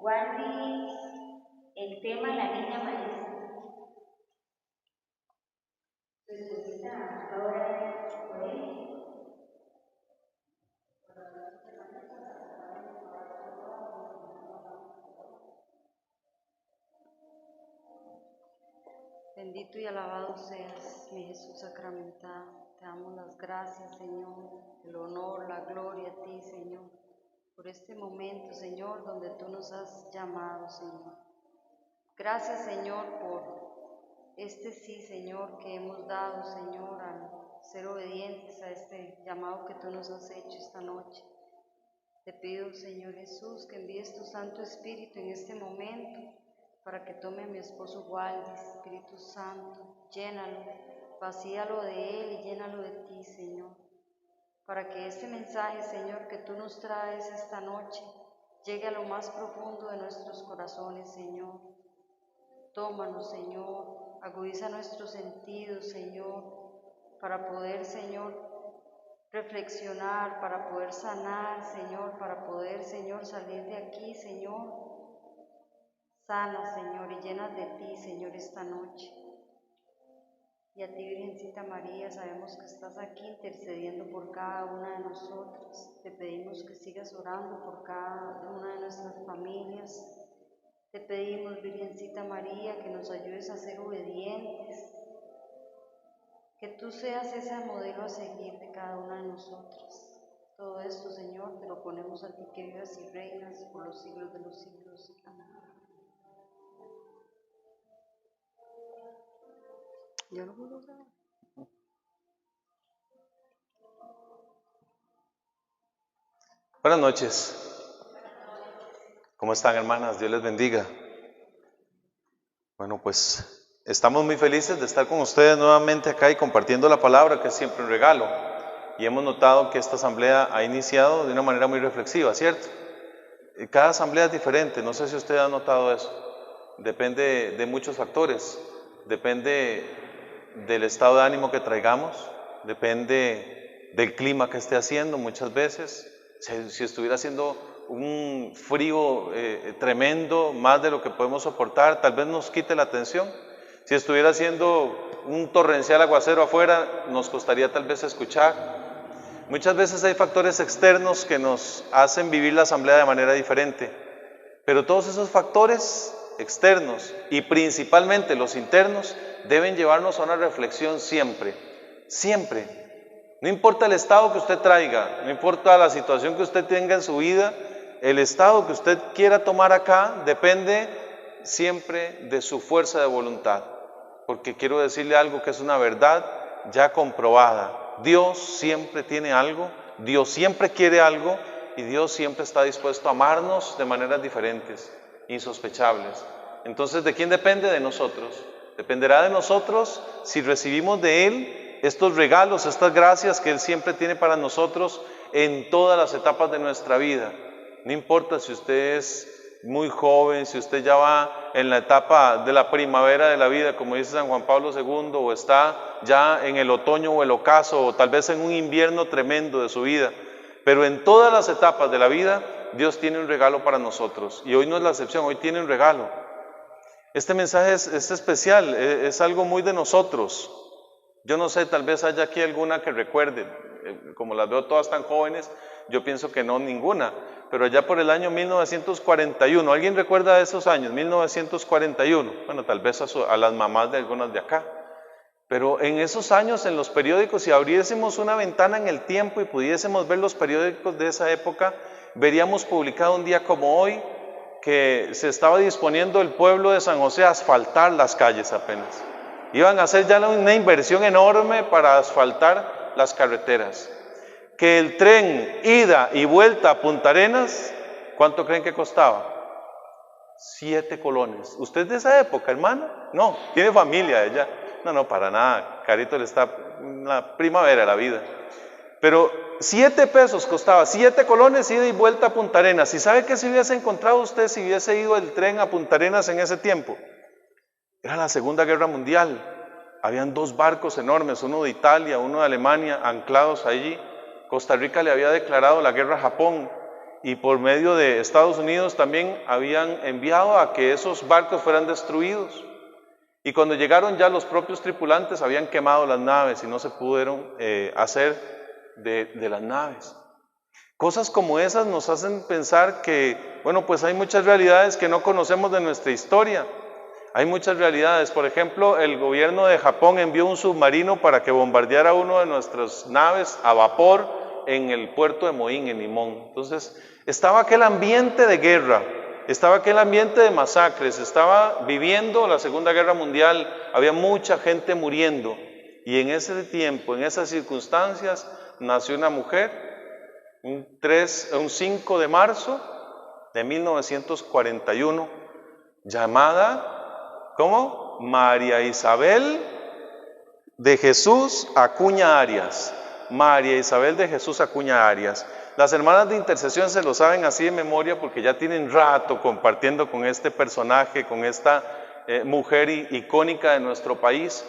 Wandy, el tema La Niña Maestra. Ahora por él. Bendito y alabado seas, mi Jesús sacramentado. Te damos las gracias, Señor, el honor, la gloria a ti, Señor, por este momento, Señor, donde tú nos has llamado, Señor. Gracias, Señor, por este sí, Señor, que hemos dado, Señor, al ser obedientes a este llamado que tú nos has hecho esta noche. Te pido, Señor Jesús, que envíes tu Santo Espíritu en este momento para que tome a mi esposo Waldis, Espíritu Santo, llénalo, vacíalo de él y llénalo de ti, Señor, para que este mensaje, Señor, que tú nos traes esta noche, llegue a lo más profundo de nuestros corazones, Señor. Tómanos, Señor, agudiza nuestros sentidos, Señor, para poder, Señor, reflexionar, para poder sanar, Señor, para poder, Señor, salir de aquí, Señor. Sana, Señor, y llenas de ti, Señor, esta noche. Y a ti, Virgencita María, sabemos que estás aquí intercediendo por cada una de nosotras. Te pedimos que sigas orando por cada una de nuestras familias. Te pedimos, Virgencita María, que nos ayudes a ser obedientes, que tú seas ese modelo a seguir de cada una de nosotras. Todo esto, Señor, te lo ponemos a ti que vivas y reinas por los siglos de los siglos. Amén. Yo no puedo grabar. Buenas noches. ¿Cómo están, hermanas? Dios les bendiga. Bueno, pues estamos muy felices de estar con ustedes nuevamente acá y compartiendo la palabra, que es siempre un regalo. Y hemos notado que esta asamblea ha iniciado de una manera muy reflexiva, ¿cierto? Cada asamblea es diferente, no sé si usted ha notado eso. Depende de muchos factores, depende del estado de ánimo que traigamos, depende del clima que esté haciendo muchas veces. Si estuviera haciendo un frío tremendo, más de lo que podemos soportar, tal vez nos quite la atención. Si estuviera haciendo un torrencial aguacero afuera, nos costaría tal vez escuchar. Muchas veces hay factores externos que nos hacen vivir la asamblea de manera diferente, pero todos esos factores externos y principalmente los internos deben llevarnos a una reflexión siempre, siempre. No importa el estado que usted traiga, no importa la situación que usted tenga en su vida, el estado que usted quiera tomar acá depende siempre de su fuerza de voluntad, porque quiero decirle algo que es una verdad ya comprobada. Dios siempre tiene algo, Dios siempre quiere algo y Dios siempre está dispuesto a amarnos de maneras diferentes, insospechables. Entonces, ¿de quién depende? De nosotros. Dependerá de nosotros si recibimos de Él estos regalos, estas gracias que Él siempre tiene para nosotros en todas las etapas de nuestra vida. No importa si usted es muy joven, si usted ya va en la etapa de la primavera de la vida, como dice San Juan Pablo II, o está ya en el otoño o el ocaso, o tal vez en un invierno tremendo de su vida. Pero en todas las etapas de la vida, Dios tiene un regalo para nosotros. Y hoy no es la excepción, hoy tiene un regalo. Este mensaje es especial, es algo muy de nosotros. Yo no sé, tal vez haya aquí alguna que recuerde, como las veo todas tan jóvenes, yo pienso que no ninguna, pero allá por el año 1941, ¿alguien recuerda esos años? 1941, bueno, tal vez a las mamás de algunas de acá, pero en esos años en los periódicos, si abriésemos una ventana en el tiempo y pudiésemos ver los periódicos de esa época, veríamos publicado un día como hoy, que se estaba disponiendo el pueblo de San José a asfaltar las calles apenas. Iban a hacer ya una inversión enorme para asfaltar las carreteras. Que el tren ida y vuelta a Punta Arenas, ¿cuánto creen que costaba? 7 colones. ¿Usted es de esa época, hermana? No, tiene familia allá. No, para nada. Carito le está en la primavera de la vida. Pero 7 pesos costaba, 7 colones ida y vuelta a Punta Arenas. ¿Y sabe qué se hubiese encontrado usted si hubiese ido el tren a Punta Arenas en ese tiempo? Era la Segunda Guerra Mundial. Habían 2 barcos enormes, uno de Italia, uno de Alemania, anclados allí. Costa Rica le había declarado la guerra a Japón. y por medio de Estados Unidos también habían enviado a que esos barcos fueran destruidos. Y cuando llegaron ya los propios tripulantes habían quemado las naves y no se pudieron hacer de las naves. Cosas como esas nos hacen pensar que, bueno, pues hay muchas realidades que no conocemos de nuestra historia. Hay muchas realidades. Por ejemplo, el gobierno de Japón envió un submarino para que bombardeara una de nuestras naves a vapor en el puerto de Moín, en Limón. Entonces, estaba aquel ambiente de guerra, estaba aquel ambiente de masacres, estaba viviendo la Segunda Guerra Mundial, había mucha gente muriendo. Y en ese tiempo, en esas circunstancias, nació una mujer, un 5 de marzo de 1941, llamada, ¿cómo? María Isabel de Jesús Acuña Arias. María Isabel de Jesús Acuña Arias. Las hermanas de intercesión se lo saben así de memoria porque ya tienen rato compartiendo con este personaje, con esta mujer icónica de nuestro país,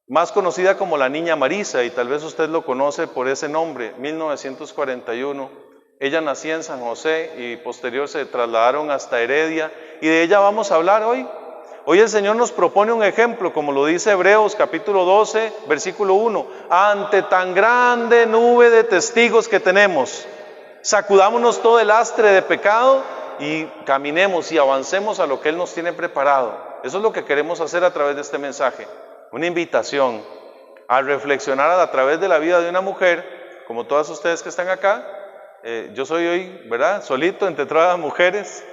más conocida como la Niña Marisa, y tal vez usted lo conoce por ese nombre. 1941, ella nacía en San José y posterior se trasladaron hasta Heredia, y de ella vamos a hablar hoy. Hoy el Señor nos propone un ejemplo, como lo dice Hebreos capítulo 12, versículo 1. Ante tan grande nube de testigos que tenemos, sacudámonos todo el lastre de pecado y caminemos y avancemos a lo que Él nos tiene preparado. Eso es lo que queremos hacer a través de este mensaje. Una invitación a reflexionar a través de la vida de una mujer, como todas ustedes que están acá. Yo soy hoy, ¿verdad?, solito entre todas las mujeres.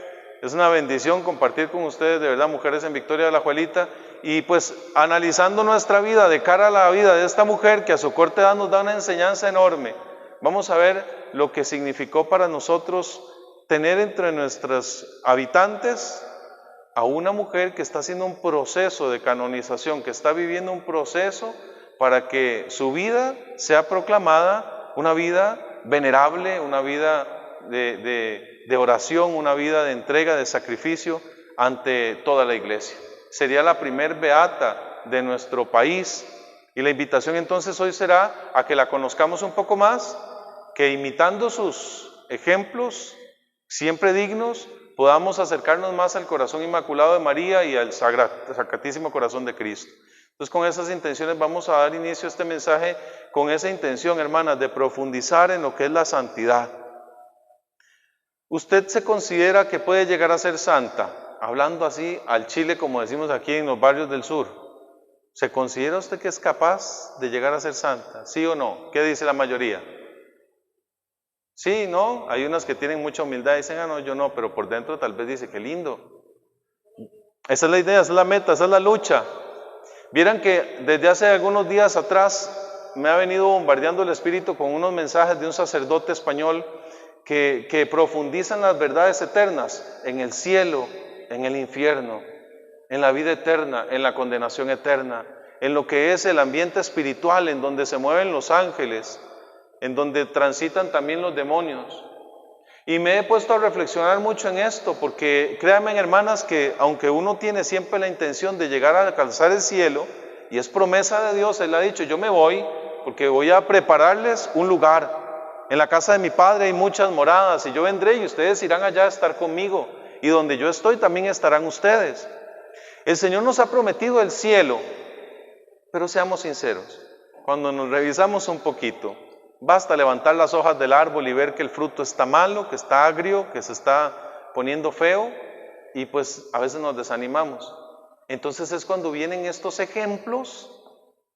Es una bendición compartir con ustedes, de verdad, Mujeres en Victoria de Alajuelita, y pues analizando nuestra vida de cara a la vida de esta mujer que a su corta edad nos da una enseñanza enorme. Vamos a ver lo que significó para nosotros tener entre nuestros habitantes a una mujer que está haciendo un proceso de canonización, que está viviendo un proceso para que su vida sea proclamada una vida venerable, una vida de oración, una vida de entrega, de sacrificio ante toda la iglesia. Sería la primer beata de nuestro país, y la invitación entonces hoy será a que la conozcamos un poco más, que imitando sus ejemplos, siempre dignos, podamos acercarnos más al corazón inmaculado de María y al Sacratísimo Corazón de Cristo. Entonces, con esas intenciones vamos a dar inicio a este mensaje, con esa intención, hermanas, de profundizar en lo que es la santidad. ¿Usted se considera que puede llegar a ser santa? Hablando así al chile, como decimos aquí en los barrios del sur. ¿Se considera usted que es capaz de llegar a ser santa? ¿Sí o no? ¿Qué dice la mayoría? Sí, ¿no? Hay unas que tienen mucha humildad y dicen, no, yo no, pero por dentro tal vez dice, qué lindo. Esa es la idea, esa es la meta, esa es la lucha. Vieran que desde hace algunos días atrás me ha venido bombardeando el Espíritu con unos mensajes de un sacerdote español que profundizan las verdades eternas en el cielo, en el infierno, en la vida eterna, en la condenación eterna, en lo que es el ambiente espiritual, en donde se mueven los ángeles, en donde transitan también los demonios. Y me he puesto a reflexionar mucho en esto, porque créanme, hermanas, que aunque uno tiene siempre la intención de llegar a alcanzar el cielo, y es promesa de Dios, Él ha dicho, yo me voy porque voy a prepararles un lugar. En la casa de mi Padre hay muchas moradas, y yo vendré y ustedes irán allá a estar conmigo, y donde yo estoy también estarán ustedes. El Señor nos ha prometido el cielo, pero seamos sinceros, cuando nos revisamos un poquito, basta levantar las hojas del árbol y ver que el fruto está malo, que está agrio, que se está poniendo feo, y pues a veces nos desanimamos. Entonces es cuando vienen estos ejemplos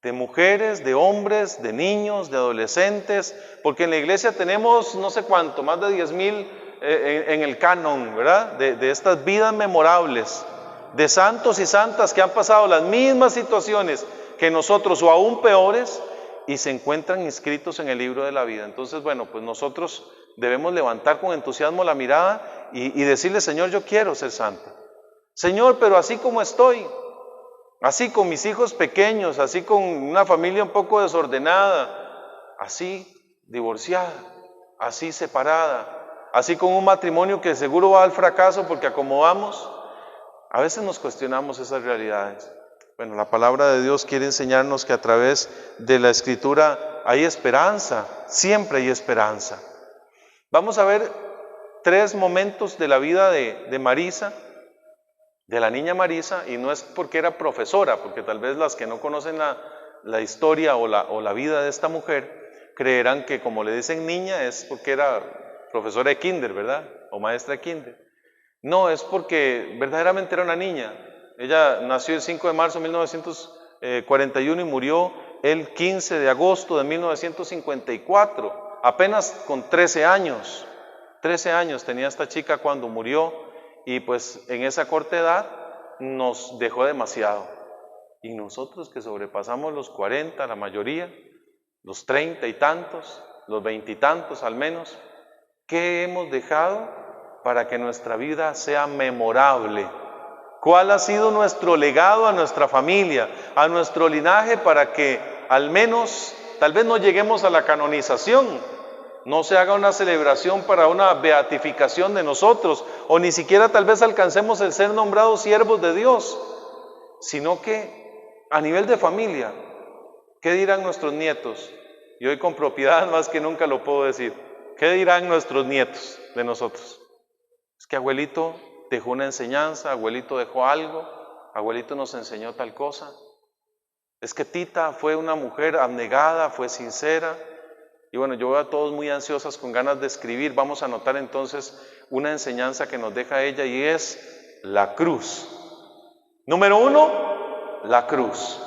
de mujeres, de hombres, de niños, de adolescentes, porque en la iglesia tenemos no sé cuánto, más de 10,000 en el canon, ¿verdad? De estas vidas memorables, de santos y santas que han pasado las mismas situaciones que nosotros o aún peores, y se encuentran inscritos en el libro de la vida. Entonces, bueno, pues nosotros debemos levantar con entusiasmo la mirada y decirle, Señor, yo quiero ser santa. Señor, pero así como estoy, así con mis hijos pequeños, así con una familia un poco desordenada, así divorciada, así separada, así con un matrimonio que seguro va al fracaso porque acomodamos, a veces nos cuestionamos esas realidades. Bueno, la palabra de Dios quiere enseñarnos que a través de la Escritura hay esperanza, siempre hay esperanza. Vamos a ver 3 momentos de la vida de Marisa, de la niña Marisa, y no es porque era profesora, porque tal vez las que no conocen la historia o la vida de esta mujer creerán que como le dicen niña es porque era profesora de kinder, ¿verdad? O maestra de kinder. No, es porque verdaderamente era una niña. Ella nació el 5 de marzo de 1941 y murió el 15 de agosto de 1954, apenas con 13 años. 13 años tenía esta chica cuando murió, y pues en esa corta edad nos dejó demasiado. Y nosotros que sobrepasamos los 40, la mayoría, los 30 y tantos, los 20 y tantos al menos, ¿qué hemos dejado para que nuestra vida sea memorable? ¿Cuál ha sido nuestro legado a nuestra familia, a nuestro linaje, para que al menos, tal vez no lleguemos a la canonización, no se haga una celebración para una beatificación de nosotros, o ni siquiera tal vez alcancemos el ser nombrados siervos de Dios, sino que a nivel de familia, ¿qué dirán nuestros nietos? Y hoy con propiedad más que nunca lo puedo decir. ¿Qué dirán nuestros nietos de nosotros? Es que abuelito dejó una enseñanza, abuelito dejó algo, abuelito nos enseñó tal cosa. Es que Tita fue una mujer abnegada, fue sincera. Y bueno, yo veo a todos muy ansiosas con ganas de escribir. Vamos a anotar entonces una enseñanza que nos deja ella, y es la cruz. Número 1, la cruz.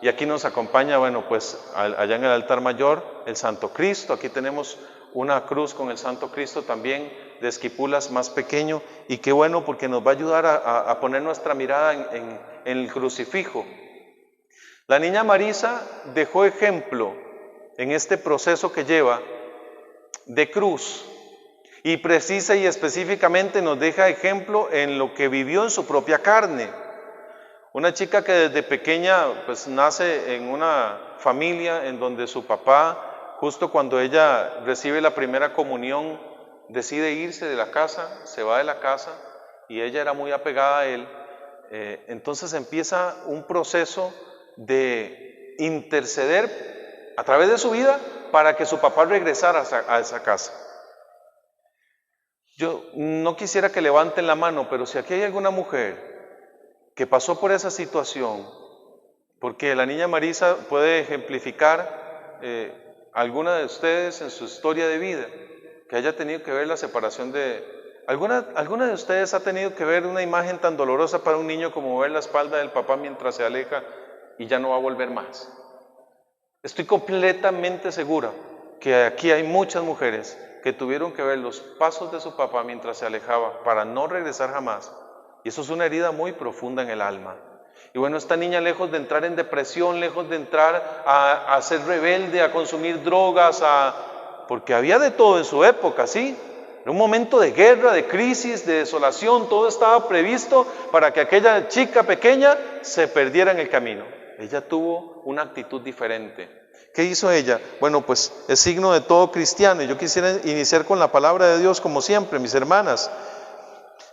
Y aquí nos acompaña, bueno, pues allá en el altar mayor, el Santo Cristo. Aquí tenemos una cruz con el Santo Cristo también de Esquipulas más pequeño, y qué bueno porque nos va a ayudar a poner nuestra mirada en el crucifijo. La niña Marisa dejó ejemplo en este proceso que lleva de cruz, y precisa y específicamente nos deja ejemplo en lo que vivió en su propia carne. Una chica que desde pequeña pues nace en una familia en donde su papá, justo cuando ella recibe la primera comunión, decide irse de la casa, se va de la casa, y ella era muy apegada a él. Entonces empieza un proceso de interceder a través de su vida para que su papá regresara a esa casa. Yo no quisiera que levanten la mano, pero si aquí hay alguna mujer que pasó por esa situación, porque la niña Marisa puede ejemplificar alguna de ustedes en su historia de vida, que haya tenido que ver la separación de... ¿Alguna de ustedes ha tenido que ver una imagen tan dolorosa para un niño como ver la espalda del papá mientras se aleja y ya no va a volver más? Estoy completamente segura que aquí hay muchas mujeres que tuvieron que ver los pasos de su papá mientras se alejaba para no regresar jamás. Y eso es una herida muy profunda en el alma. Y bueno, esta niña, lejos de entrar en depresión, lejos de entrar a ser rebelde, a consumir drogas, porque había de todo en su época, ¿sí? En un momento de guerra, de crisis, de desolación, todo estaba previsto para que aquella chica pequeña se perdiera en el camino. Ella tuvo una actitud diferente. ¿Qué hizo ella? Bueno, pues es signo de todo cristiano. Y yo quisiera iniciar con la palabra de Dios, como siempre, mis hermanas.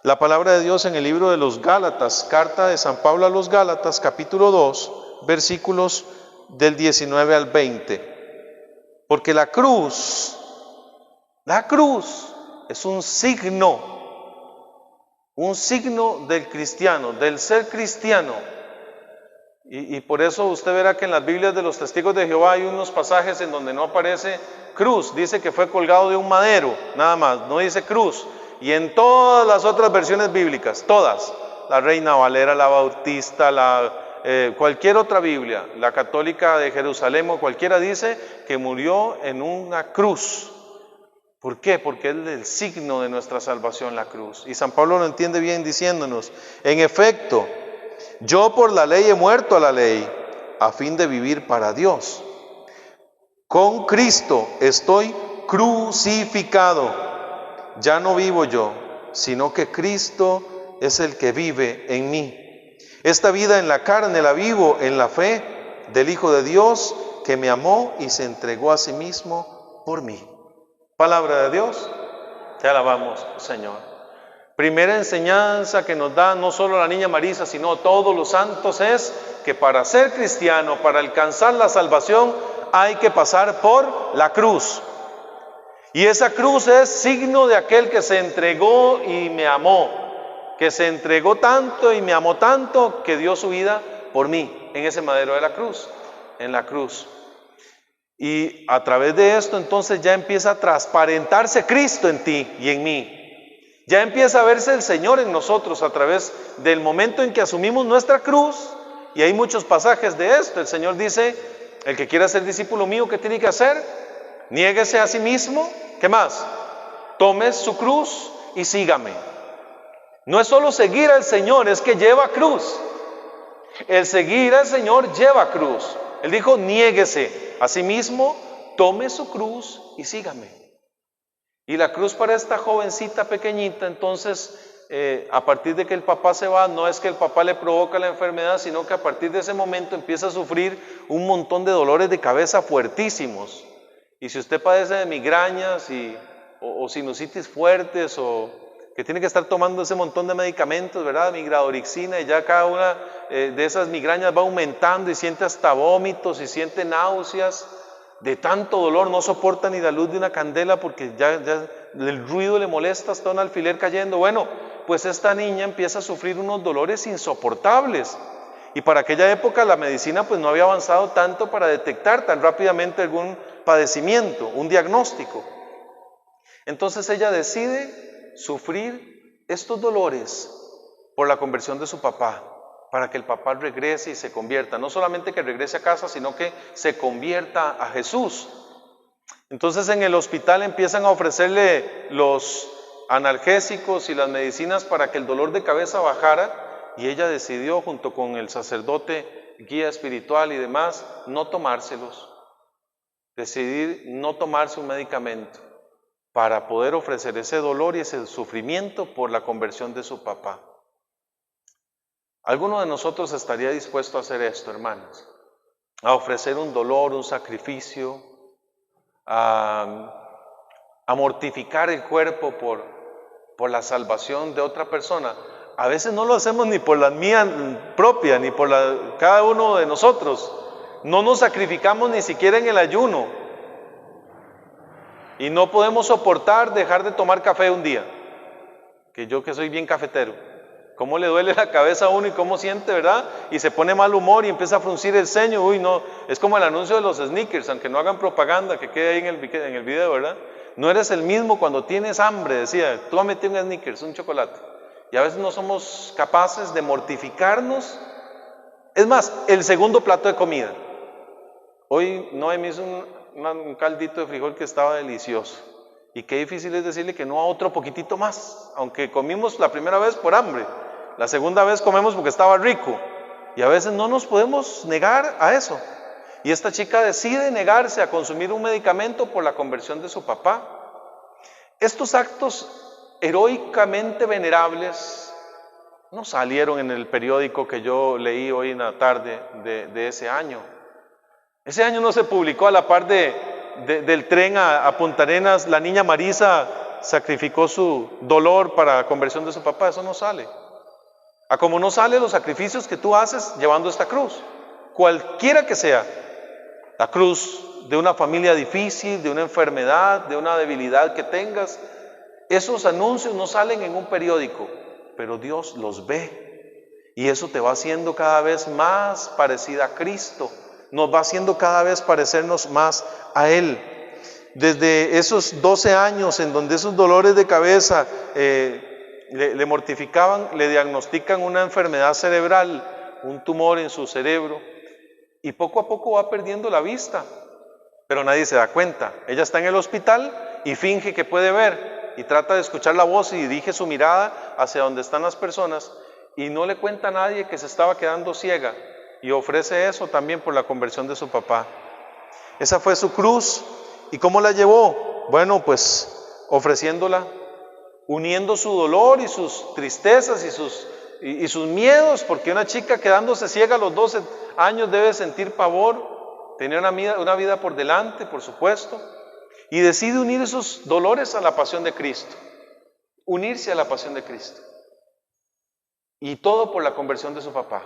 La palabra de Dios en el libro de los Gálatas, carta de San Pablo a los Gálatas, capítulo 2, versículos del 19 al 20. Porque la cruz es un signo del cristiano, del ser cristiano. Y por eso usted verá que en las Biblias de los testigos de Jehová hay unos pasajes en donde no aparece cruz, dice que fue colgado de un madero, nada más, no dice cruz. Y en todas las otras versiones bíblicas, todas, la Reina Valera, la Bautista, cualquier otra Biblia, la católica de Jerusalén o cualquiera, dice que murió en una cruz. ¿Por qué? Porque es el signo de nuestra salvación, la cruz. Y San Pablo lo entiende bien diciéndonos, en efecto, yo por la ley he muerto a la ley, a fin de vivir para Dios. Con Cristo estoy crucificado. Ya no vivo yo, sino que Cristo es el que vive en mí. Esta vida en la carne la vivo en la fe del Hijo de Dios, que me amó y se entregó a sí mismo por mí. Palabra de Dios, te alabamos, Señor. Primera enseñanza que nos da no solo la niña Marisa, sino todos los santos, es que para ser cristiano, para alcanzar la salvación, hay que pasar por la cruz. Y esa cruz es signo de aquel que se entregó y me amó, que se entregó tanto y me amó tanto que dio su vida por mí en ese madero de la cruz, en la cruz. Y a través de esto entonces ya empieza a transparentarse Cristo en ti y en mí. Ya empieza a verse el Señor en nosotros a través del momento en que asumimos nuestra cruz. Y hay muchos pasajes de esto. El Señor dice, el que quiera ser discípulo mío, ¿qué tiene que hacer? Niéguese a sí mismo. ¿Qué más? Tome su cruz y sígame. No es solo seguir al Señor, es que lleva cruz. El seguir al Señor lleva cruz. Él dijo, niéguese a sí mismo, tome su cruz y sígame. Y la cruz para esta jovencita pequeñita, entonces, a partir de que el papá se va, no es que el papá le provoca la enfermedad, sino que a partir de ese momento empieza a sufrir un montón de dolores de cabeza fuertísimos. Y si usted padece de migrañas o sinusitis fuertes, o que tiene que estar tomando ese montón de medicamentos, ¿verdad? Migradorixina, y ya cada una de esas migrañas va aumentando y siente hasta vómitos y siente náuseas. De tanto dolor no soporta ni la luz de una candela porque ya el ruido le molesta, hasta un alfiler cayendo. Bueno, pues esta niña empieza a sufrir unos dolores insoportables. Y para aquella época la medicina pues no había avanzado tanto para detectar tan rápidamente algún padecimiento, un diagnóstico. Entonces ella decide sufrir estos dolores por la conversión de su papá, para que el papá regrese y se convierta. No solamente que regrese a casa, sino que se convierta a Jesús. Entonces en el hospital empiezan a ofrecerle los analgésicos y las medicinas para que el dolor de cabeza bajara, y ella decidió, junto con el sacerdote, guía espiritual y demás, no tomárselos. Decidir no tomarse un medicamento para poder ofrecer ese dolor y ese sufrimiento por la conversión de su papá. ¿Alguno de nosotros estaría dispuesto a hacer esto, hermanos? A ofrecer un dolor, un sacrificio, a mortificar el cuerpo por la salvación de otra persona. A veces no lo hacemos ni por la mía propia, ni por cada uno de nosotros. No nos sacrificamos ni siquiera en el ayuno. Y no podemos soportar dejar de tomar café un día. Que yo que soy bien cafetero. Cómo le duele la cabeza a uno y cómo siente, ¿verdad? Y se pone mal humor y empieza a fruncir el ceño. Uy, no, es como el anuncio de los sneakers, aunque no hagan propaganda, que quede ahí en el video, ¿verdad? No eres el mismo cuando tienes hambre, decía, tú metí un sneakers, un chocolate. Y a veces no somos capaces de mortificarnos. Es más, el segundo plato de comida. Hoy Noé me hizo un caldito de frijol que estaba delicioso. Y qué difícil es decirle que no a otro poquitito más, aunque comimos la primera vez por hambre. La segunda vez comemos porque estaba rico. Y a veces no nos podemos negar a eso. Y esta chica decide negarse a consumir un medicamento por la conversión de su papá. Estos actos heroicamente venerables no salieron en el periódico que yo leí hoy en la tarde de ese año. Ese año no se publicó a la par del tren a Punta Arenas, la niña Marisa sacrificó su dolor para la conversión de su papá. Eso no sale. A como no salen los sacrificios que tú haces llevando esta cruz, cualquiera que sea, la cruz de una familia difícil, de una enfermedad, de una debilidad que tengas, esos anuncios no salen en un periódico, pero Dios los ve y eso te va haciendo cada vez más parecida a Cristo, nos va haciendo cada vez parecernos más a Él. Desde esos 12 años en donde esos dolores de cabeza le mortificaban, le diagnostican una enfermedad cerebral, un tumor en su cerebro, y poco a poco va perdiendo la vista, pero nadie se da cuenta. Ella está en el hospital y finge que puede ver, y trata de escuchar la voz y dirige su mirada hacia donde están las personas, y no le cuenta a nadie que se estaba quedando ciega, y ofrece eso también por la conversión de su papá. Esa fue su cruz. ¿Y cómo la llevó? Bueno, pues ofreciéndola, uniendo su dolor y sus tristezas y sus miedos, porque una chica quedándose ciega a los 12 años debe sentir pavor, tenía una vida por delante, por supuesto, y decide unir esos dolores a la pasión de Cristo, unirse a la pasión de Cristo, y todo por la conversión de su papá.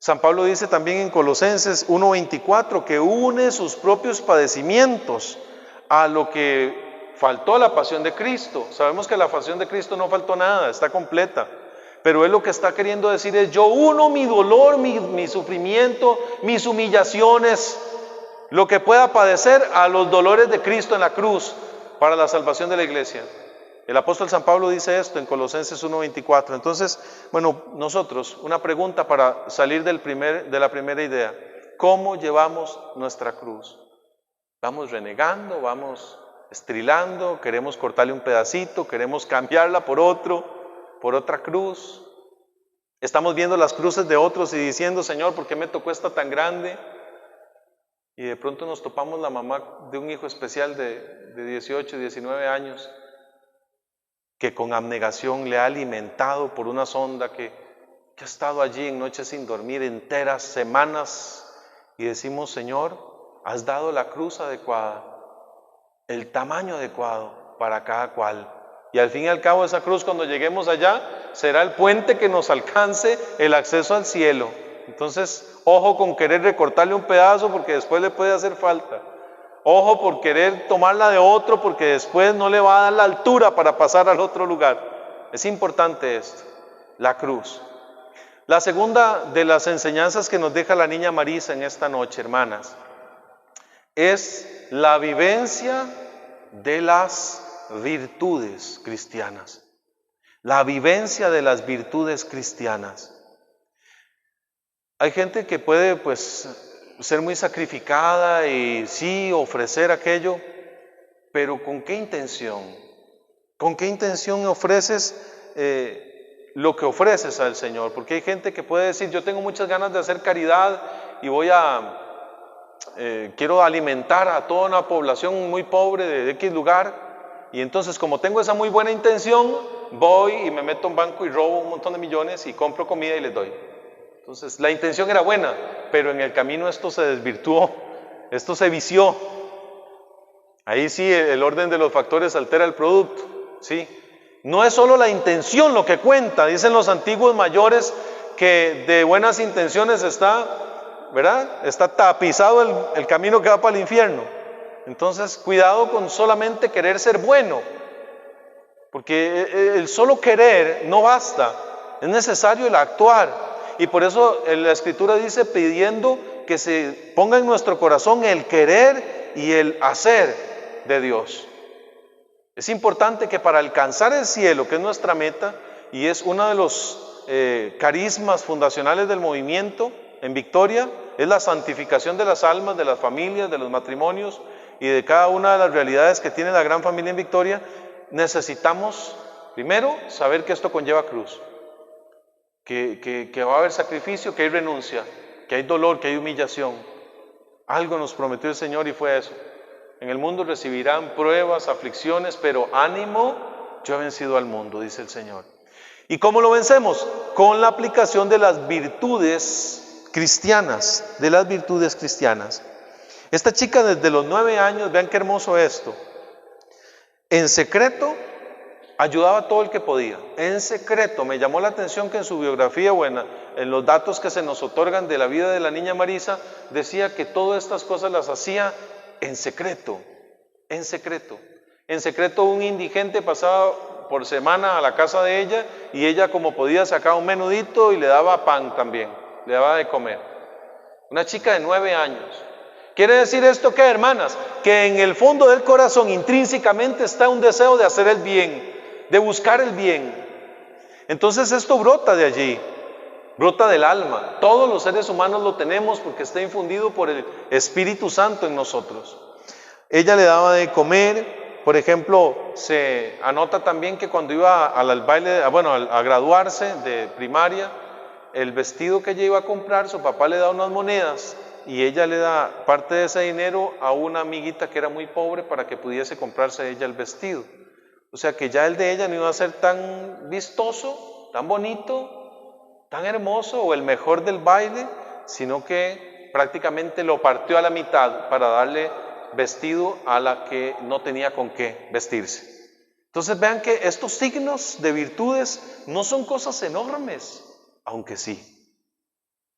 San Pablo dice también en Colosenses 1:24 que une sus propios padecimientos a lo que faltó la pasión de Cristo. Sabemos que la pasión de Cristo no faltó nada, está completa. Pero Él lo que está queriendo decir es: yo uno mi dolor, mi sufrimiento, mis humillaciones, lo que pueda padecer, a los dolores de Cristo en la cruz para la salvación de la iglesia. El apóstol San Pablo dice esto en Colosenses 1:24. Entonces, bueno, nosotros, una pregunta para salir de la primera idea: ¿cómo llevamos nuestra cruz? ¿Vamos renegando? ¿Vamos estrilando? ¿Queremos cortarle un pedacito? ¿Queremos cambiarla por otra cruz? ¿Estamos viendo las cruces de otros y diciendo: Señor, ¿por qué me tocó esta tan grande? Y de pronto nos topamos la mamá de un hijo especial de 18, 19 años, que con abnegación le ha alimentado por una sonda, que ha estado allí en noches sin dormir, enteras, semanas, y decimos: Señor, has dado la cruz adecuada, el tamaño adecuado para cada cual. Y al fin y al cabo, esa cruz, cuando lleguemos allá, será el puente que nos alcance el acceso al cielo. Entonces, ojo con querer recortarle un pedazo, porque después le puede hacer falta. Ojo por querer tomarla de otro, porque después no le va a dar la altura para pasar al otro lugar. Es importante esto, la cruz. La segunda de las enseñanzas que nos deja la niña Marisa en esta noche, hermanas, es la vivencia de las virtudes cristianas. La vivencia de las virtudes cristianas. Hay gente que puede, ser muy sacrificada y sí ofrecer aquello, pero ¿con qué intención? ¿Con qué intención ofreces lo que ofreces al Señor? Porque hay gente que puede decir: yo tengo muchas ganas de hacer caridad y quiero alimentar a toda una población muy pobre de X lugar, y entonces, como tengo esa muy buena intención, voy y me meto a un banco y robo un montón de millones y compro comida y les doy. Entonces, la intención era buena, pero en el camino esto se desvirtuó, esto se vició. Ahí sí el orden de los factores altera el producto, ¿sí? No es solo la intención lo que cuenta. Dicen los antiguos mayores que de buenas intenciones está, ¿verdad? Está tapizado el camino que va para el infierno. Entonces, cuidado con solamente querer ser bueno, porque el solo querer no basta, es necesario el actuar. Y por eso la Escritura dice: pidiendo que se ponga en nuestro corazón el querer y el hacer de Dios. Es importante que para alcanzar el cielo, que es nuestra meta, y es uno de los carismas fundacionales del movimiento en Victoria, es la santificación de las almas, de las familias, de los matrimonios y de cada una de las realidades que tiene la gran familia en Victoria. Necesitamos, primero, saber que esto conlleva cruz. Que va a haber sacrificio, que hay renuncia, que hay dolor, que hay humillación. Algo nos prometió el Señor y fue eso: en el mundo recibirán pruebas, aflicciones, pero ánimo, yo he vencido al mundo, dice el Señor. ¿Y cómo lo vencemos? Con la aplicación de las virtudes cristianas, Esta chica desde los 9 años, vean qué hermoso esto, en secreto ayudaba a todo el que podía, en secreto. Me llamó la atención que en su biografía, en los datos que se nos otorgan de la vida de la niña Marisa, decía que todas estas cosas las hacía en secreto, en secreto. En secreto, un indigente pasaba por semana a la casa de ella y ella, como podía, sacaba un menudito y le daba pan también, le daba de comer. Una chica de 9 años. ¿Quiere decir esto qué, hermanas? Que en el fondo del corazón intrínsecamente está un deseo de hacer el bien, de buscar el bien. Entonces esto brota de allí, brota del alma. Todos los seres humanos lo tenemos porque está infundido por el Espíritu Santo en nosotros. Ella le daba de comer. Por ejemplo, se anota también que cuando iba al baile, a graduarse de primaria, el vestido que ella iba a comprar, su papá le da unas monedas y ella le da parte de ese dinero a una amiguita que era muy pobre para que pudiese comprarse ella el vestido. O sea que ya el de ella no iba a ser tan vistoso, tan bonito, tan hermoso o el mejor del baile, sino que prácticamente lo partió a la mitad para darle vestido a la que no tenía con qué vestirse. Entonces vean que estos signos de virtudes no son cosas enormes, aunque sí.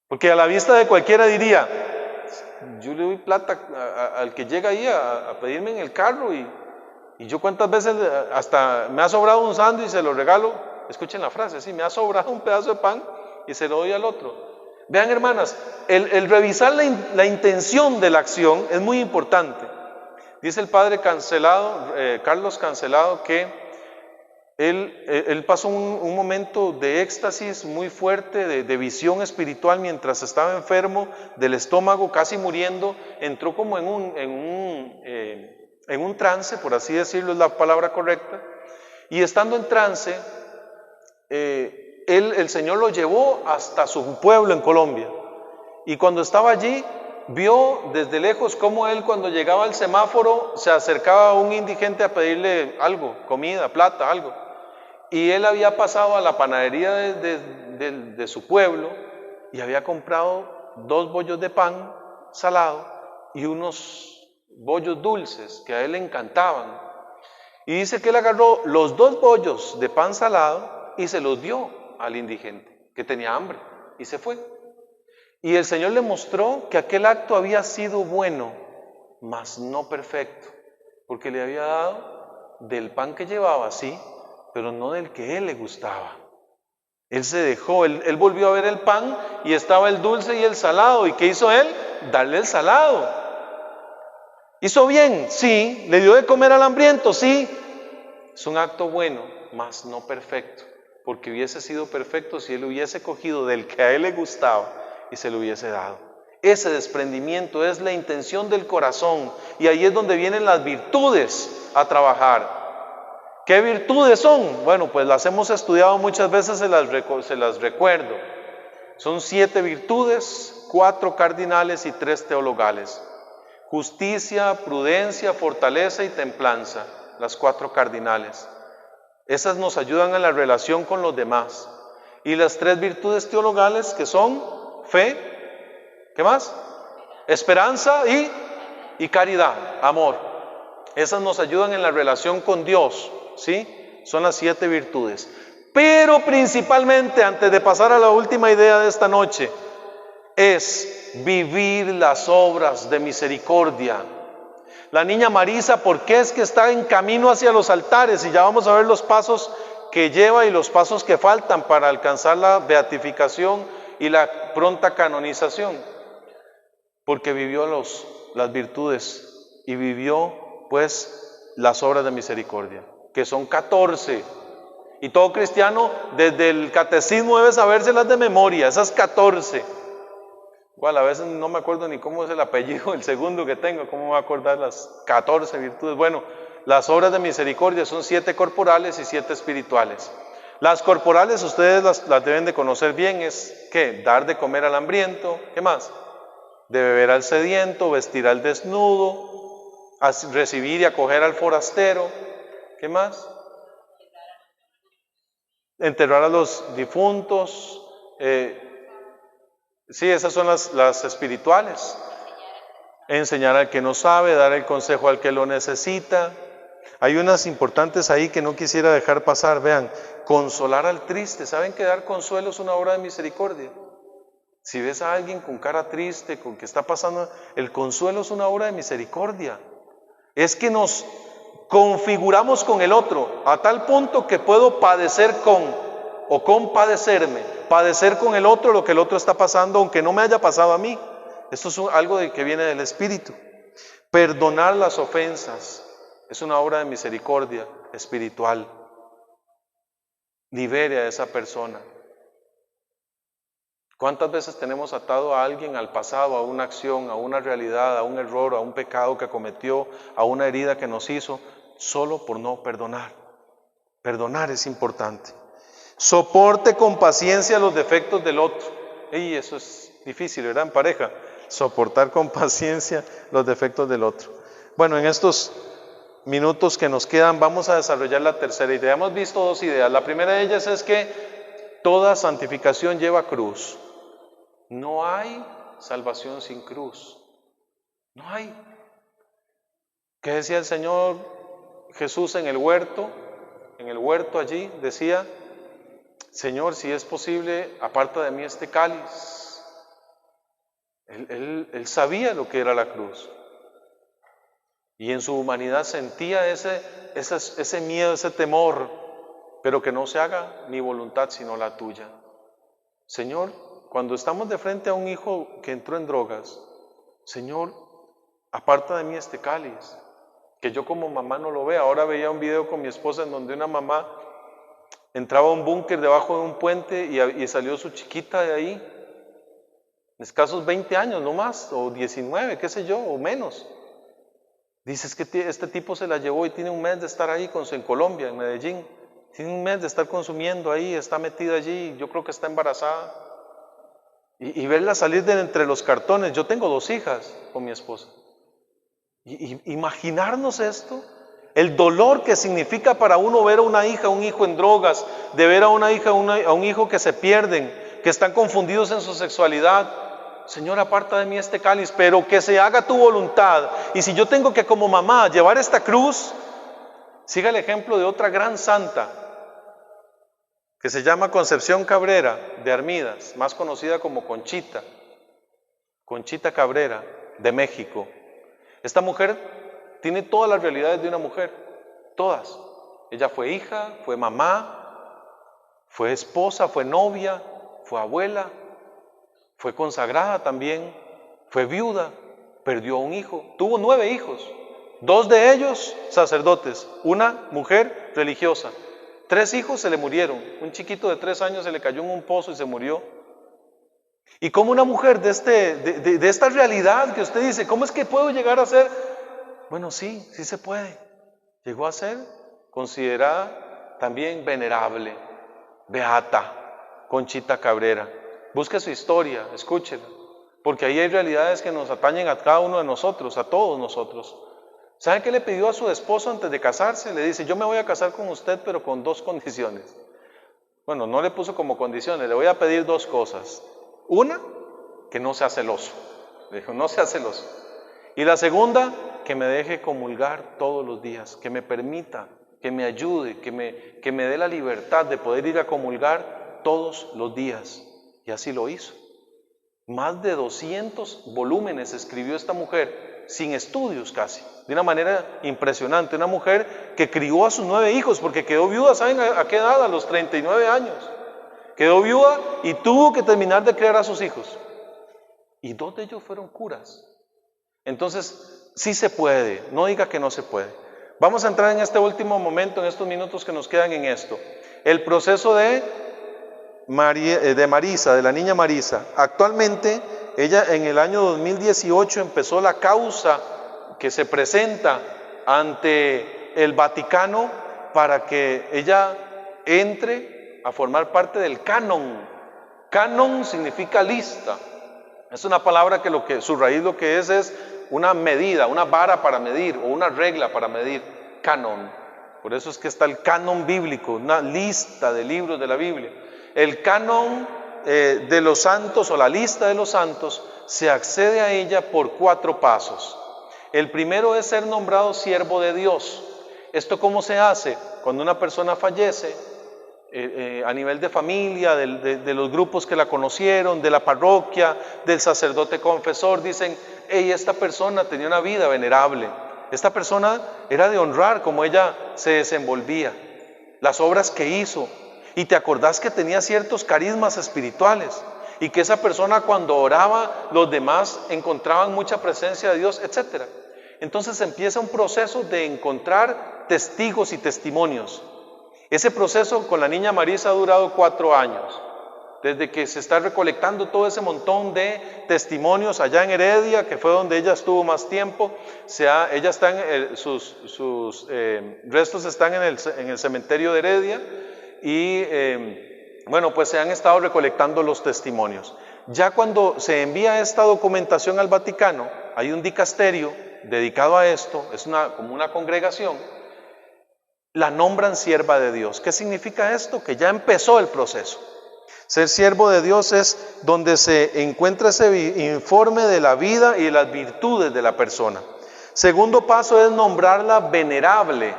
Porque a la vista de cualquiera diría: yo le doy plata al que llega ahí a pedirme en el carro y Y yo cuántas veces hasta me ha sobrado un sándwich y se lo regalo, escuchen la frase, sí, me ha sobrado un pedazo de pan y se lo doy al otro. Vean, hermanas, el revisar la intención de la acción es muy importante. Dice el padre Cancelado, Carlos Cancelado, que él pasó un momento de éxtasis muy fuerte, de visión espiritual mientras estaba enfermo del estómago, casi muriendo. Entró como en un trance, por así decirlo, es la palabra correcta. Y estando en trance, el Señor lo llevó hasta su pueblo en Colombia. Y cuando estaba allí, vio desde lejos cómo él, cuando llegaba al semáforo, se acercaba a un indigente a pedirle algo, comida, plata, algo. Y él había pasado a la panadería de su pueblo y había comprado 2 bollos de pan salado y unos bollos dulces que a él le encantaban. Y dice que él agarró los 2 bollos de pan salado y se los dio al indigente, que tenía hambre, y se fue. Y el Señor le mostró que aquel acto había sido bueno, mas no perfecto, porque le había dado del pan que llevaba, sí, pero no del que él le gustaba. Él se dejó, él volvió a ver el pan y estaba el dulce y el salado. ¿Y qué hizo él? Darle el salado. ¿Hizo bien? Sí. ¿Le dio de comer al hambriento? Sí. Es un acto bueno, mas no perfecto, porque hubiese sido perfecto si él hubiese cogido del que a él le gustaba y se lo hubiese dado. Ese desprendimiento es la intención del corazón, y ahí es donde vienen las virtudes a trabajar. ¿Qué virtudes son? Bueno, pues las hemos estudiado muchas veces, se las recuerdo. Son 7 virtudes, 4 cardinales y 3 teologales. Justicia, prudencia, fortaleza y templanza, las 4 cardinales. Esas nos ayudan en la relación con los demás. Y las 3 virtudes teologales, que son fe, ¿qué más? Esperanza y caridad, amor. Esas nos ayudan en la relación con Dios, ¿sí? Son las 7 virtudes. Pero principalmente, antes de pasar a la última idea de esta noche, es vivir las obras de misericordia. La niña Marisa, ¿por qué es que está en camino hacia los altares? Y ya vamos a ver los pasos que lleva y los pasos que faltan para alcanzar la beatificación y la pronta canonización. Porque vivió las virtudes y vivió pues las obras de misericordia, que son 14. Y todo cristiano desde el catecismo debe sabérselas de memoria, esas 14. Igual a veces no me acuerdo ni cómo es el apellido, el segundo que tengo, cómo me voy a acordar las 14 virtudes. Bueno, las obras de misericordia son 7 corporales y 7 espirituales. Las corporales ustedes las deben de conocer bien, es ¿qué? Dar de comer al hambriento, ¿qué más? De beber al sediento, vestir al desnudo, recibir y acoger al forastero, ¿qué más? Enterrar a los difuntos, sí, esas son las espirituales. Enseñar al que no sabe, dar el consejo al que lo necesita. Hay unas importantes ahí que no quisiera dejar pasar, vean, consolar al triste. ¿Saben que dar consuelo es una obra de misericordia? Si ves a alguien con cara triste, con que está pasando, el consuelo es una obra de misericordia. Es que nos configuramos con el otro a tal punto que puedo padecer o compadecerme, padecer con el otro lo que el otro está pasando, aunque no me haya pasado a mí. Esto es algo que viene del Espíritu. Perdonar las ofensas es una obra de misericordia espiritual. Libere a esa persona. ¿Cuántas veces tenemos atado a alguien al pasado, a una acción, a una realidad, a un error, a un pecado que cometió, a una herida que nos hizo, solo por no perdonar? Perdonar es importante. Soporte con paciencia los defectos del otro. Y eso es difícil, ¿verdad? En pareja, soportar con paciencia los defectos del otro. Bueno, en estos minutos que nos quedan vamos a desarrollar la tercera idea. Hemos visto 2 ideas. La primera de ellas es que toda santificación lleva cruz. No hay salvación sin cruz. No hay. ¿Qué decía el Señor Jesús en el huerto? En el huerto allí decía: Señor, si es posible, aparta de mí este cáliz. Él sabía lo que era la cruz. Y en su humanidad sentía ese ese miedo, ese temor, pero que no se haga mi voluntad sino la tuya. Señor, cuando estamos de frente a un hijo que entró en drogas, Señor, aparta de mí este cáliz, que yo como mamá no lo vea. Ahora veía un video con mi esposa en donde una mamá entraba a un búnker debajo de un puente y salió su chiquita de ahí, escasos 20 años, no más, o 19, qué sé yo, o menos. Dice, es que este tipo se la llevó y tiene un mes de estar ahí en Colombia, en Medellín. Tiene un mes de estar consumiendo ahí, está metida allí, yo creo que está embarazada. Y verla salir de entre los cartones. Yo tengo 2 hijas con mi esposa. Y imaginarnos esto, el dolor que significa para uno ver a una hija, un hijo en drogas, de ver a una hija, a un hijo que se pierden, que están confundidos en su sexualidad. Señor, aparta de mí este cáliz, pero que se haga tu voluntad. Y si yo tengo que como mamá llevar esta cruz, siga el ejemplo de otra gran santa, que se llama Concepción Cabrera de Armidas, más conocida como Conchita Cabrera, de México. Esta mujer tiene todas las realidades de una mujer, todas. Ella fue hija, fue mamá, fue esposa, fue novia, fue abuela, fue consagrada también, fue viuda, perdió un hijo, tuvo 9 hijos, 2 de ellos sacerdotes, una mujer religiosa. 3 hijos se le murieron, un chiquito de 3 años se le cayó en un pozo y se murió. Y como una mujer de esta realidad que usted dice, ¿cómo es que puedo llegar a ser? Bueno, sí se puede. Llegó a ser considerada también venerable, beata, Conchita Cabrera. Busque su historia, escúchela, porque ahí hay realidades que nos atañen a cada uno de nosotros, a todos nosotros. ¿Sabe qué le pidió a su esposo antes de casarse? Le dice, yo me voy a casar con usted, pero con 2 condiciones. Bueno, no le puso como condiciones, le voy a pedir 2 cosas. Una, que no sea celoso. Le dijo, no sea celoso. Y la segunda, que me deje comulgar todos los días, que me permita, que me ayude, que me dé la libertad de poder ir a comulgar todos los días. Y así lo hizo. Más de 200 volúmenes escribió esta mujer, sin estudios casi, de una manera impresionante. Una mujer que crió a sus 9 hijos, porque quedó viuda, ¿saben a qué edad? A los 39 años. Quedó viuda y tuvo que terminar de criar a sus hijos. Y 2 de ellos fueron curas. Entonces, sí se puede, no diga que no se puede. Vamos a entrar en este último momento, en estos minutos que nos quedan en esto. El proceso de Marisa, de la niña Marisa. Actualmente, ella en el año 2018 empezó la causa que se presenta ante el Vaticano para que ella entre a formar parte del canon. Canon significa lista. Es una palabra que su raíz lo que es una medida, una vara para medir o una regla para medir. Canon. Por eso es que está el canon bíblico, una lista de libros de la Biblia. El canon de los santos o la lista de los santos se accede a ella por 4 pasos. El primero es ser nombrado siervo de Dios. ¿Esto cómo se hace? Cuando una persona fallece, a nivel de familia, de los grupos que la conocieron, de la parroquia, del sacerdote confesor, dicen, hey, esta persona tenía una vida venerable. Esta persona era de honrar como ella se desenvolvía, las obras que hizo. Y te acordás que tenía ciertos carismas espirituales y que esa persona cuando oraba los demás encontraban mucha presencia de Dios, etc. Entonces empieza un proceso de encontrar testigos y testimonios. Ese proceso con la niña Marisa ha durado 4 años, desde que se está recolectando todo ese montón de testimonios allá en Heredia, que fue donde ella estuvo más tiempo. Ella está sus restos están en el cementerio de Heredia. Y bueno, pues se han estado recolectando los testimonios. Ya cuando se envía esta documentación al Vaticano, hay un dicasterio dedicado a esto, es como una congregación, la nombran sierva de Dios. ¿Qué significa esto? Que ya empezó el proceso. Ser siervo de Dios es donde se encuentra ese informe de la vida y de las virtudes de la persona. Segundo paso es nombrarla venerable.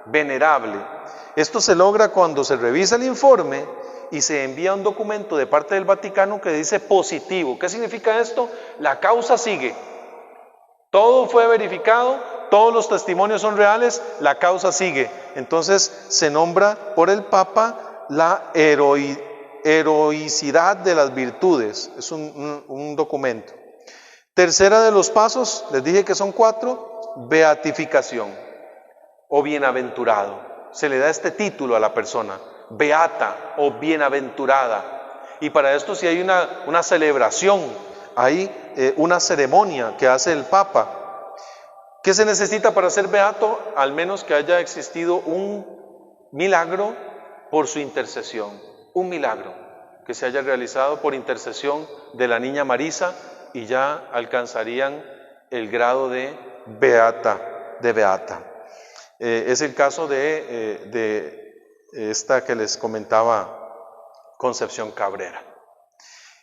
Venerable. Esto se logra cuando se revisa el informe y se envía un documento de parte del Vaticano que dice positivo. ¿Qué significa esto? La causa sigue. Todo fue verificado, todos los testimonios son reales, la causa sigue. Entonces se nombra por el Papa la heroicidad de las virtudes. Es un documento. Tercera de los pasos, les dije que son 4, beatificación o bienaventurado. Se le da este título a la persona, beata o bienaventurada. Y para esto sí hay una celebración, hay una ceremonia que hace el Papa. ¿Qué se necesita para ser beato? Al menos que haya existido un milagro por su intercesión, un milagro que se haya realizado por intercesión de la niña Marisa, y ya alcanzarían el grado de beata. Es el caso de esta que les comentaba, Concepción Cabrera.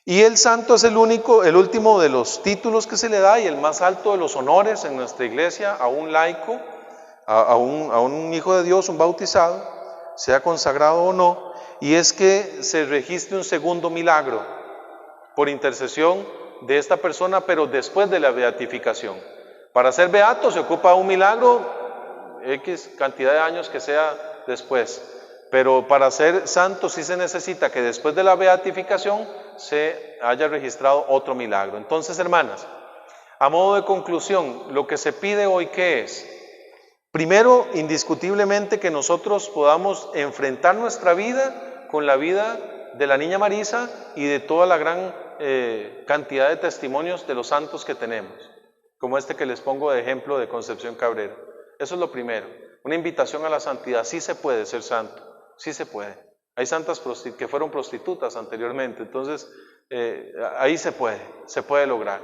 Y el santo es el último de los títulos que se le da y el más alto de los honores en nuestra iglesia a un laico, a un hijo de Dios, un bautizado, sea consagrado o no, y es que se registre un segundo milagro por intercesión de esta persona, pero después de la beatificación. Para ser beato se ocupa un milagro, X cantidad de años que sea después. Pero para ser santo sí se necesita que después de la beatificación se haya registrado otro milagro. Entonces, hermanas, a modo de conclusión, lo que se pide hoy, ¿qué es? Primero, indiscutiblemente, que nosotros podamos enfrentar nuestra vida con la vida de la niña Marisa y de toda la gran cantidad de testimonios de los santos que tenemos, como este que les pongo de ejemplo de Concepción Cabrera. Eso es lo primero, una invitación a la santidad. Sí se puede ser santo. Sí se puede. Hay santas que fueron prostitutas anteriormente, entonces ahí se puede lograr.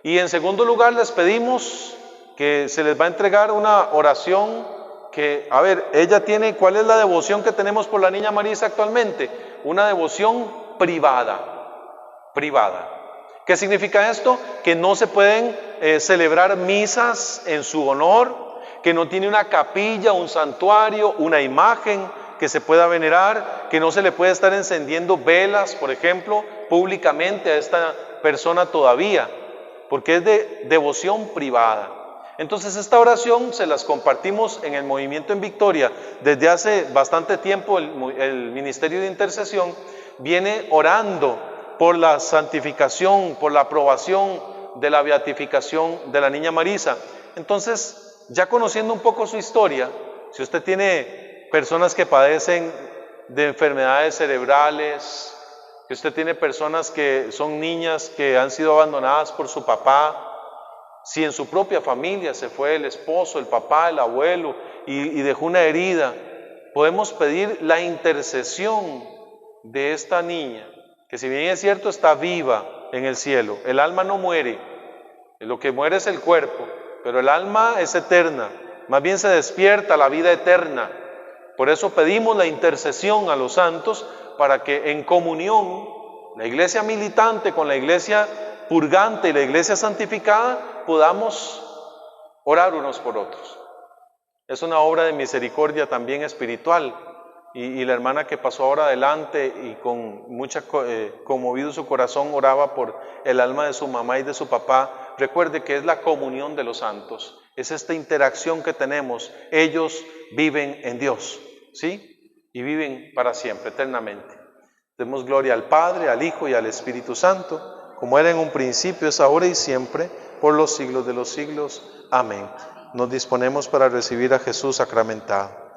Y en segundo lugar les pedimos que se les va a entregar una oración que, a ver, ella tiene, ¿cuál es la devoción que tenemos por la niña Marisa actualmente? Una devoción privada. ¿Qué significa esto? Que no se pueden celebrar misas en su honor, que no tiene una capilla, un santuario, una imagen que se pueda venerar, que no se le puede estar encendiendo velas, por ejemplo, públicamente a esta persona todavía, porque es de devoción privada. Entonces esta oración se las compartimos en el Movimiento en Victoria. Desde hace bastante tiempo el Ministerio de Intercesión viene orando por la santificación, por la aprobación de la beatificación de la niña Marisa. Entonces, ya conociendo un poco su historia, si usted tiene personas que padecen de enfermedades cerebrales, que usted tiene personas que son niñas que han sido abandonadas por su papá, si en su propia familia se fue el esposo, el papá, el abuelo y dejó una herida, podemos pedir la intercesión de esta niña, que si bien es cierto está viva en el cielo, el alma no muere, lo que muere es el cuerpo, pero el alma es eterna, más bien se despierta la vida eterna. Por eso pedimos la intercesión a los santos para que en comunión, la iglesia militante con la iglesia purgante y la iglesia santificada, podamos orar unos por otros. Es una obra de misericordia también espiritual. Y la hermana que pasó ahora adelante y con mucha conmovido su corazón oraba por el alma de su mamá y de su papá. Recuerde que es la comunión de los santos. Es esta interacción que tenemos. Ellos viven en Dios, ¿sí? Y viven para siempre, eternamente. Demos gloria al Padre, al Hijo y al Espíritu Santo, como era en un principio, es ahora y siempre, por los siglos de los siglos. Amén. Nos disponemos para recibir a Jesús sacramentado.